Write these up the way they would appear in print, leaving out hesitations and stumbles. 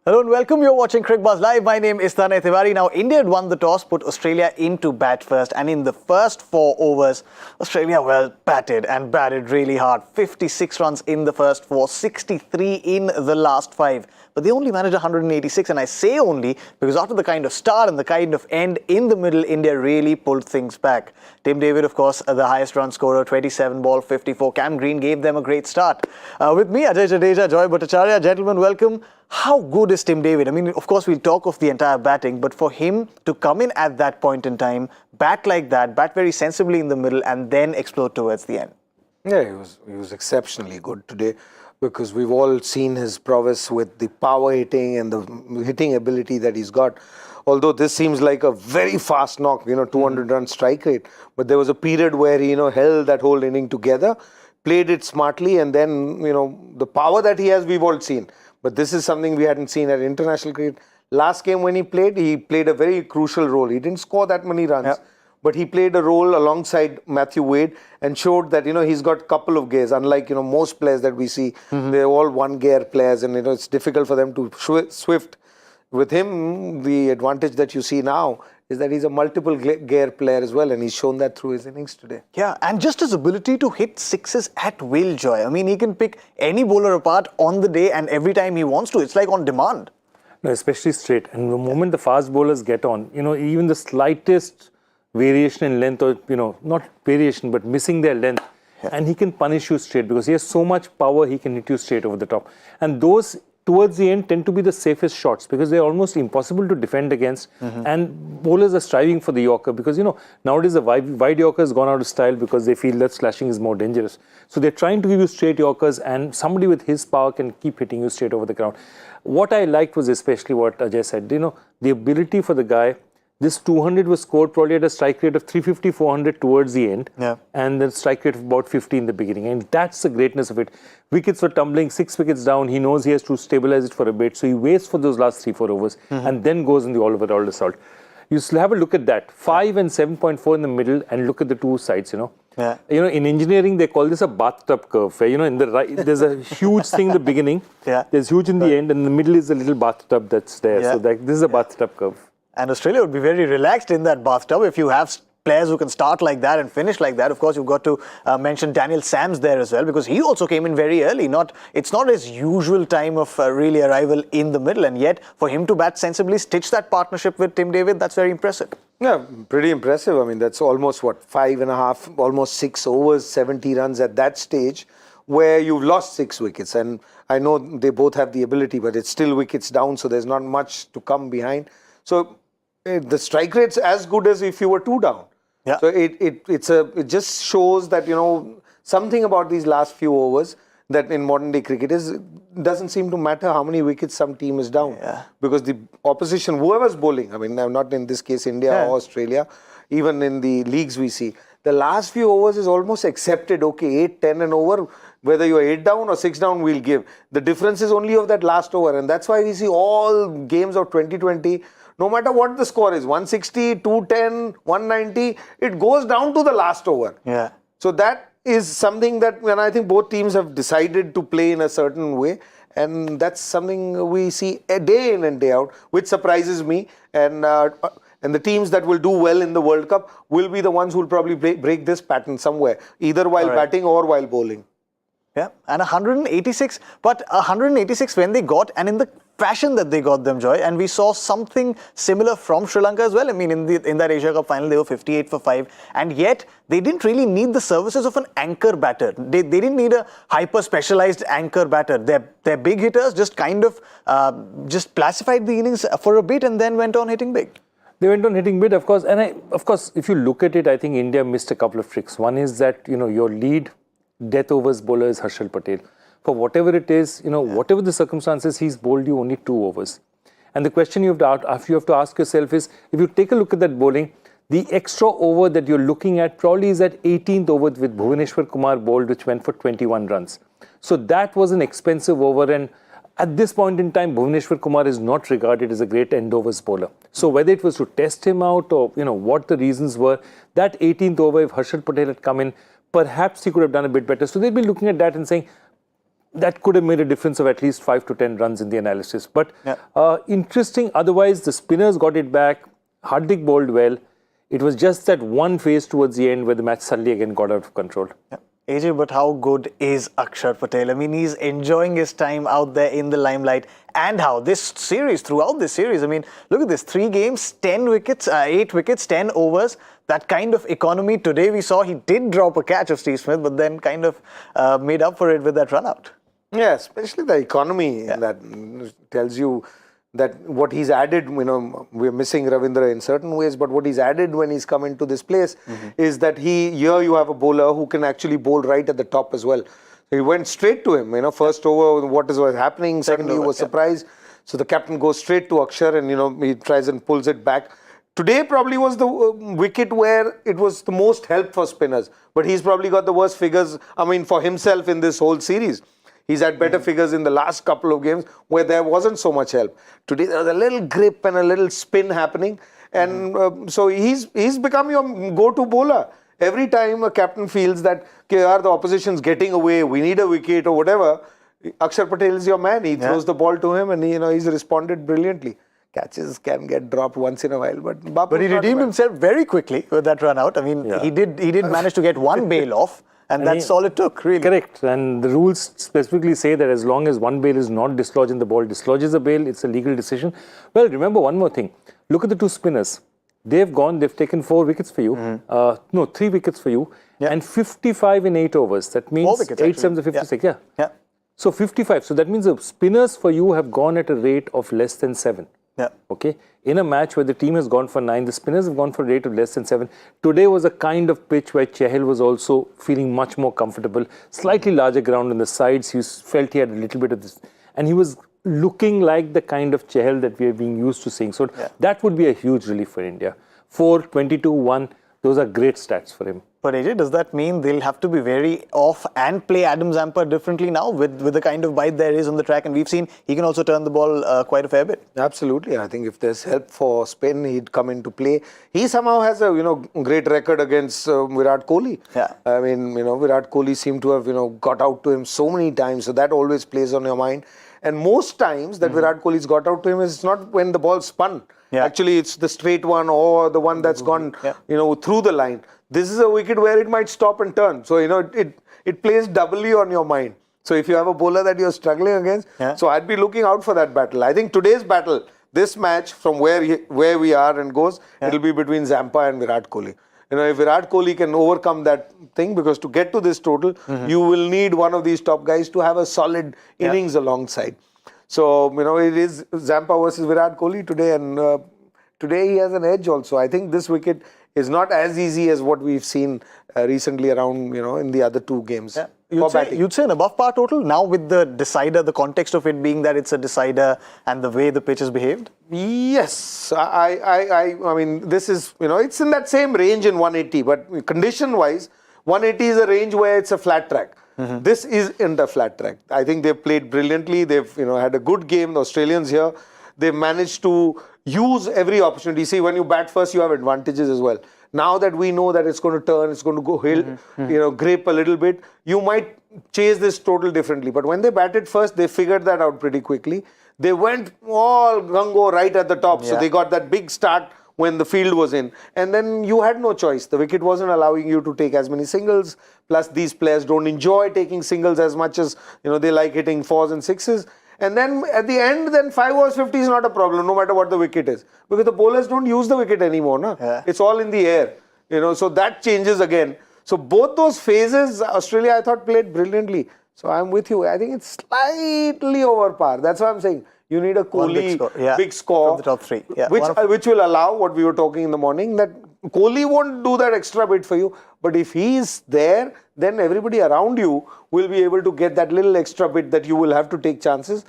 Hello and welcome. You're watching Cricbuzz Live. My name is Tanay Tiwari. Now, India had won the toss, put Australia into bat first, and in the first 4 overs, Australia, batted and batted really hard. 56 runs in the first 4, 63 in the last 5. But they only managed 186, and I say only because after the kind of start and the kind of end in the middle, India really pulled things back. Tim David, of course, the highest run scorer, 27 ball, 54. Cam Green gave them a great start. With me, Ajay Jadeja, Bhattacharjya. Gentlemen, welcome. How good is Tim David? I mean, of course, we'll talk of the entire batting, but for him to come in at that point in time, bat like that, bat very sensibly in the middle, and then explode towards the end. Yeah, he was exceptionally good today because we've all seen his prowess with the power hitting and the hitting ability that he's got. Although this seems like a very fast knock, 200 run strike rate, but there was a period where he, held that whole inning together, played it smartly, and then, the power that he has, we've all seen. But this is something we hadn't seen at international cricket. Last game when he played a very crucial role. He didn't score that many runs, but he played a role alongside Matthew Wade and showed that, he's got a couple of gears. Unlike, most players that we see, they're all one-gear players and, it's difficult for them to swift. With him, the advantage that you see now is that he's a multiple gear player as well, and he's shown that through his innings today. Yeah, and just his ability to hit sixes at will, Joy. I mean, he can pick any bowler apart on the day and every time he wants to. It's like on demand. No, especially straight. And the moment the fast bowlers get on, even the slightest variation in length or, not variation, but missing their length, and he can punish you straight because he has so much power, he can hit you straight over the top. And those towards the end tend to be the safest shots because they're almost impossible to defend against, and bowlers are striving for the Yorker because nowadays the wide Yorker has gone out of style because they feel that slashing is more dangerous. So they're trying to give you straight Yorkers, and somebody with his power can keep hitting you straight over the ground. What I liked was especially what Ajay said, the ability for the guy. This 200 was scored probably at a strike rate of 350, 400 towards the end, and then strike rate of about 50 in the beginning. And that's the greatness of it. Wickets were tumbling, 6 wickets down. He knows he has to stabilize it for a bit. So he waits for those last 3-4 overs and then goes in the all-over-all assault. You have a look at that. 5 and 7.4 in the middle, and look at the two sides, in engineering, they call this a bathtub curve. Where, in the right, there's a huge thing in the beginning. There's huge in the end, and in the middle is a little bathtub that's there. So this is a bathtub curve. And Australia would be very relaxed in that bathtub if you have players who can start like that and finish like that. Of course, you've got to mention Daniel Sams there as well because he also came in very early. It's not his usual time of really arrival in the middle, and yet for him to bat sensibly, stitch that partnership with Tim David, that's very impressive. Yeah, pretty impressive. I mean, that's almost 5.5, almost 6 overs, 70 runs at that stage where you've lost 6 wickets. And I know they both have the ability, but it's still wickets down, so there's not much to come behind. So the strike rate's as good as if you were 2 down. So it just shows that something about these last few overs that in modern day cricket doesn't seem to matter how many wickets some team is down because the opposition, whoever's bowling, I mean, not in this case India or Australia, even in the leagues we see, the last few overs is almost accepted. Okay, 8, 10 and over, whether you're 8 down or 6 down, we'll give. The difference is only of that last over, and that's why we see all games of 2020. No matter what the score is, 160, 210, 190, it goes down to the last over. So that is something that I think both teams have decided to play in a certain way. And that's something we see day in and day out, which surprises me. And the teams that will do well in the World Cup will be the ones who will probably break this pattern somewhere, either while batting or while bowling. Yeah, and 186, but 186 when they got, and in the fashion that they got them, Joy, and we saw something similar from Sri Lanka as well. I mean, in that Asia Cup final, they were 58 for 5, and yet they didn't really need the services of an anchor batter. They didn't need a hyper-specialized anchor batter. Their big hitters just kind of just pacified the innings for a bit and then went on hitting big. They went on hitting big, of course, and of course, if you look at it, I think India missed a couple of tricks. One is that, your lead death overs bowler is Harshal Patel. For whatever it is, whatever the circumstances, he's bowled you only 2 overs. And the question you have to ask yourself is, if you take a look at that bowling, the extra over that you're looking at probably is that 18th over with Bhuvneshwar Kumar bowled, which went for 21 runs. So that was an expensive over, and at this point in time, Bhuvneshwar Kumar is not regarded as a great end overs bowler. So whether it was to test him out or, what the reasons were, that 18th over, if Harshal Patel had come in, perhaps he could have done a bit better. So they'd be looking at that and saying, that could have made a difference of at least 5 to 10 runs in the analysis. But interesting, otherwise the spinners got it back. Hardik bowled well. It was just that one phase towards the end where the match suddenly again got out of control. Yeah. AJ, but how good is Akshar Patel? I mean, he's enjoying his time out there in the limelight. And how this series, throughout this series, I mean, look at this, 3 games, 10 wickets, 8 wickets, 10 overs. That kind of economy. Today we saw he did drop a catch of Steve Smith, but then kind of made up for it with that run out. Yeah, especially the economy that tells you that what he's added, we're missing Ravindra in certain ways, but what he's added when he's come into this place is that here you have a bowler who can actually bowl right at the top as well. So he went straight to him, first over, what was happening, secondly he was surprised. So the captain goes straight to Akshar and, he tries and pulls it back. Today probably was the wicket where it was the most help for spinners, but he's probably got the worst figures, for himself in this whole series. He's had better figures in the last couple of games where there wasn't so much help. Today there was a little grip and a little spin happening, and so he's become your go-to bowler. Every time a captain feels that the opposition's getting away, we need a wicket or whatever, Akshar Patel is your man. He throws the ball to him, and he's responded brilliantly. Catches can get dropped once in a while, but he redeemed himself very quickly with that run out. I mean, he did manage to get one bail off. And that's all it took, really. Correct. And the rules specifically say that as long as one bail is not dislodged and the ball dislodges a bail, it's a legal decision. Well, remember one more thing. Look at the 2 spinners. They've taken 4 wickets for you. 3 wickets for you. And 55 in 8 overs. That means 4 wickets, 8 7 56. Yeah. So 55. So that means the spinners for you have gone at a rate of less than 7. Yeah. Okay. In a match where the team has gone for 9, the spinners have gone for a rate of less than 7. Today was a kind of pitch where Chahal was also feeling much more comfortable. Slightly larger ground on the sides. He felt he had a little bit of this. And he was looking like the kind of Chahal that we are being used to seeing. So that would be a huge relief for India. 4, 22, 1. Those are great stats for him. But AJ, does that mean they'll have to be very off and play Adam Zampa differently now with the kind of bite there is on the track? And we've seen he can also turn the ball quite a fair bit. Absolutely. I think if there's help for spin, he'd come into play. He somehow has a great record against Virat Kohli. Yeah. I mean, Virat Kohli seemed to have got out to him so many times. So that always plays on your mind. And most times that Virat Kohli's got out to him is not when the ball spun. Yeah. Actually, it's the straight one or the one that's gone, through the line. This is a wicket where it might stop and turn. So, it plays doubly on your mind. So, if you have a bowler that you're struggling against, so I'd be looking out for that battle. I think today's battle, this match from where we are and goes, it'll be between Zampa and Virat Kohli. If Virat Kohli can overcome that thing, because to get to this total, you will need one of these top guys to have a solid innings alongside. So, it is Zampa versus Virat Kohli today, and today he has an edge also. I think this wicket is not as easy as what we've seen recently around, in the other 2 games. Yeah. You'd say an above par total now with the decider, the context of it being that it's a decider and the way the pitch has behaved? Yes. I mean, this is, it's in that same range in 180, but condition-wise, 180 is a range where it's a flat track. This isn't a flat track. I think they've played brilliantly. They've, had a good game. The Australians here, they've managed to use every opportunity. See, when you bat first, you have advantages as well. Now that we know that it's going to turn, it's going to go grape a little bit, you might chase this total differently. But when they batted first, they figured that out pretty quickly. They went all gung-ho right at the top. So they got that big start when the field was in. And then you had no choice. The wicket wasn't allowing you to take as many singles. Plus, these players don't enjoy taking singles as much as, they like hitting 4s and 6s. And then at the end, then 5 overs 50 is not a problem, no matter what the wicket is. Because the bowlers don't use the wicket anymore. No? Yeah. It's all in the air. So that changes again. So both those phases, Australia, I thought, played brilliantly. So I'm with you. I think it's slightly over par. That's what I'm saying. You need a Kohli big score from the top 3. Yeah. Which will allow what we were talking in the morning, that Kohli won't do that extra bit for you. But if he's there, then everybody around you will be able to get that little extra bit that you will have to take chances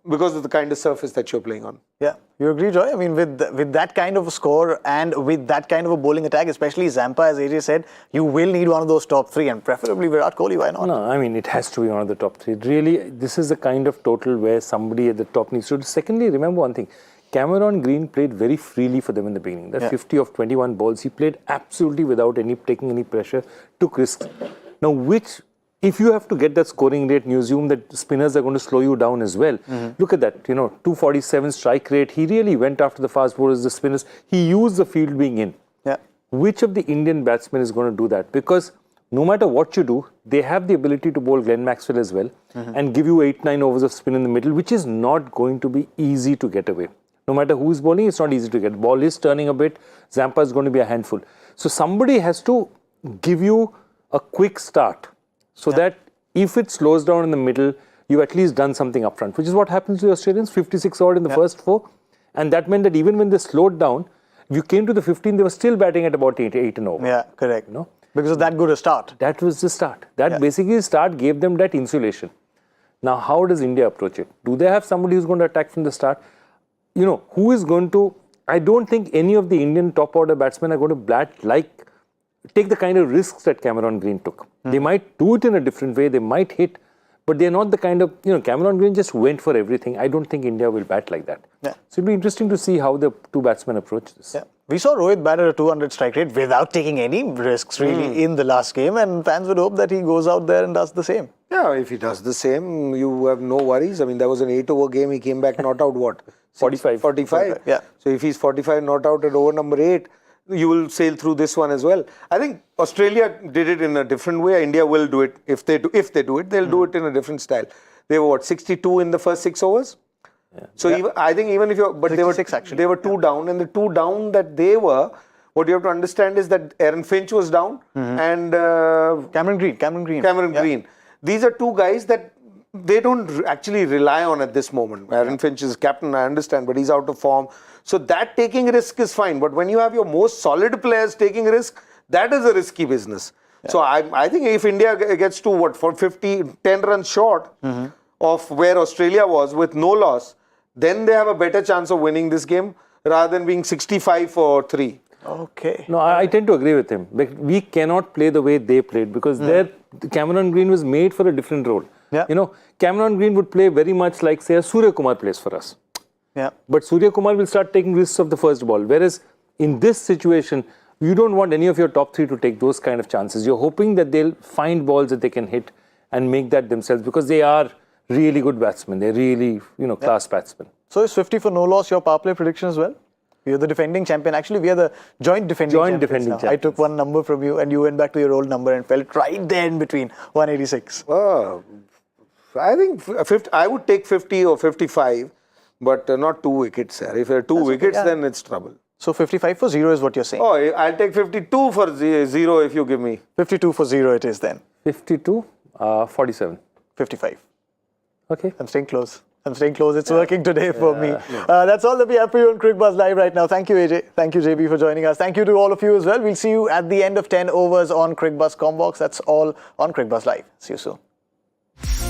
because of the kind of surface that you're playing on. Yeah, you agree, Joy? I mean, with that kind of a score and with that kind of a bowling attack, especially Zampa, as AJ said, you will need one of those top 3 and preferably Virat Kohli. Why not? No, I mean, it has to be one of the top 3. Really, this is the kind of total where somebody at the top needs to. Secondly, remember one thing. Cameron Green played very freely for them in the beginning. That 50 of 21 balls, he played absolutely without taking any pressure, took risks. Now, which if you have to get that scoring rate and you assume that spinners are going to slow you down as well, look at that, 247 strike rate. He really went after the fast bowlers, the spinners. He used the field being in. Yeah. Which of the Indian batsmen is going to do that? Because no matter what you do, they have the ability to bowl Glenn Maxwell as well and give you 8-9 overs of spin in the middle, which is not going to be easy to get away. No matter who is bowling, it's not easy to get. Ball is turning a bit. Zampa is going to be a handful. So somebody has to give you a quick start so that if it slows down in the middle, you've at least done something up front, which is what happens to the Australians, 56 odd in the first 4. And that meant that even when they slowed down, if you came to the 15, they were still batting at about 8 and over. Yeah, correct. Because of that good a start. That was the start. That basically start gave them that insulation. Now, how does India approach it? Do they have somebody who's going to attack from the start? Who is going to... I don't think any of the Indian top order batsmen are going to take the kind of risks that Cameron Green took. They might do it in a different way. They might hit, but they're not the kind of... Cameron Green just went for everything. I don't think India will bat like that. Yeah. So it'll be interesting to see how the two batsmen approach this. Yeah. We saw Rohit bat at a 200 strike rate without taking any risks really in the last game, and fans would hope that he goes out there and does the same. Yeah, if he does the same, you have no worries. I mean, that was an 8-over game. He came back not out what? 45. 45. Yeah. So if he's 45 not out at over number 8, you will sail through this one as well. I think Australia did it in a different way. India will do it. If they do it, they'll do it in a different style. They were 62 in the first 6 overs? Yeah. So I think even if you're... But they were 2 down, and the 2 down that they were, what you have to understand is that Aaron Finch was down and... Cameron Green. These are 2 guys that they don't actually rely on at this moment. Aaron Finch is captain, I understand, but he's out of form. So that taking risk is fine. But when you have your most solid players taking risk, that is a risky business. Yeah. So I think if India gets to 10 runs short of where Australia was with no loss, then they have a better chance of winning this game rather than being 65 for 3. Okay. No, I tend to agree with him. We cannot play the way they played because Cameron Green was made for a different role. Yeah. Cameron Green would play very much like, say, a Surya Kumar plays for us. Yeah. But Surya Kumar will start taking risks of the first ball. Whereas in this situation, you don't want any of your top 3 to take those kind of chances. You're hoping that they'll find balls that they can hit and make that themselves because they are really good batsmen. They're really, class batsmen. So is 50 for no loss your power play prediction as well? You're the defending champion. Actually, we are the joint defending champions. I took one number from you and you went back to your old number and felt right there in between, 186. I think I would take 50 or 55, but not 2 wickets. Sir. If there are 2 wickets, then it's trouble. So 55 for 0 is what you're saying? Oh, I'll take 52 for 0 if you give me. 52 for 0 it is then. 52, 47. 55. Okay. I'm staying close. It's working today for me. That's all that we have for you on Cricbuzz Live right now. Thank you, AJ. Thank you, JB, for joining us. Thank you to all of you as well. We'll see you at the end of 10 overs on Cricbuzz Combox. That's all on Cricbuzz Live. See you soon.